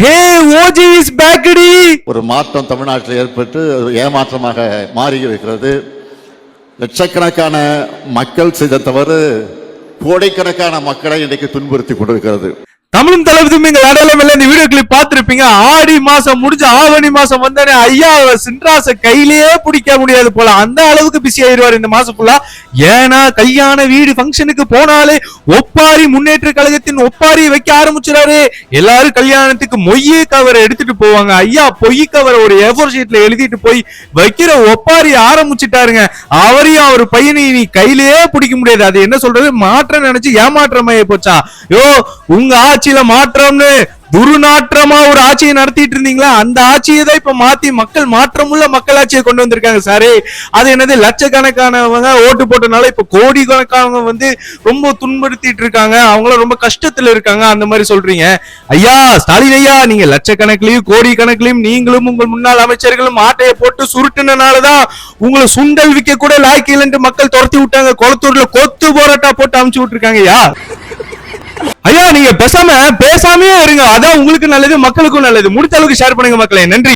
Hey OG is பேக்கடி. ஒரு மாற்றம் தமிழ்நாட்டில் ஏற்பட்டு ஏமாற்றமாக மாறி இருக்கிறது. லட்சக்கணக்கான மக்கள் செய்த தவறு கோடைக்கணக்கான மக்களை இன்றைக்கு துன்புறுத்தி கொண்டிருக்கிறது. தமிழும் தளபதியும் எங்கள் அடையாளம் இந்த வீடியோ கிளிப் பார்த்திருப்பீங்க. ஆடி மாசம் முடிஞ்சு ஆவணி மாசம் வந்தானே ஐயா சின்ராச கையிலேயே பிடிக்க முடியாது போல, அந்த அளவுக்கு பிஸி ஆயிடுவார் இந்த மாசம் ஃபுல்லா. ஏன்னா கல்யாண வீடு ஃபங்க்ஷனுக்கு போனாலே ஒப்பாரி முன்னேற்ற கழகத்தின் ஒப்பாரி வைக்க ஆரம்பிச்சுறாரு. எல்லாரும் கல்யாணத்துக்கு மொய்யே கவரை எடுத்துட்டு போவாங்க. ஐயா பொய் கவரை ஒரு A4 ஷீட்ல எழுதிட்டு போய் வைக்கிற ஒப்பாரி ஆரம்பிச்சுட்டாருங்க. அவரையும் அவர் பையனை நீ கையிலேயே பிடிக்க முடியாது. அது என்ன சொல்றது, மாற்றம் நினைச்சு ஏமாற்றமாயி போச்சா? யோ உங்க ஆட்சியில மாற்றம்னு துர்நாற்றமா ஒரு ஆட்சியை நடத்திட்டு இருந்தீங்களா, அந்த ஆட்சியை தான் இப்ப மாத்தி மக்கள் மாற்றமுள்ள மக்களாட்சியை கொண்டு வந்திருக்காங்க சாரே. அது என்னது, லட்சக்கணக்கானவங்க ஓட்டு போட்டனால இப்ப கோடிக்கணக்கானவங்க வந்து ரொம்ப துன்படுத்திட்டு இருக்காங்க, அவங்களும் ரொம்ப கஷ்டத்துல இருக்காங்க, அந்த மாதிரி சொல்றீங்க. ஐயா ஸ்டாலின் ஐயா, நீங்க லட்சக்கணக்கிலையும் கோடி கணக்கிலையும் நீங்களும் உங்கள் முன்னாள் அமைச்சர்களும் ஆட்டையை போட்டு சுருட்டுனாலதான் உங்களை சுண்டல் விற்க கூட லாய்க்கிலன்ட்டு மக்கள் துரத்தி விட்டாங்க. கொளத்தூர்ல கொத்து போராட்டா போட்டு அமுச்சு விட்டுருக்காங்க. ஐயா நீங்க பேசாமையே இருங்க, அதான் உங்களுக்கு நல்லது, மக்களுக்கும் நல்லது. முடித்த அளவுக்கு ஷேர் பண்ணுங்க மக்களே. நன்றி.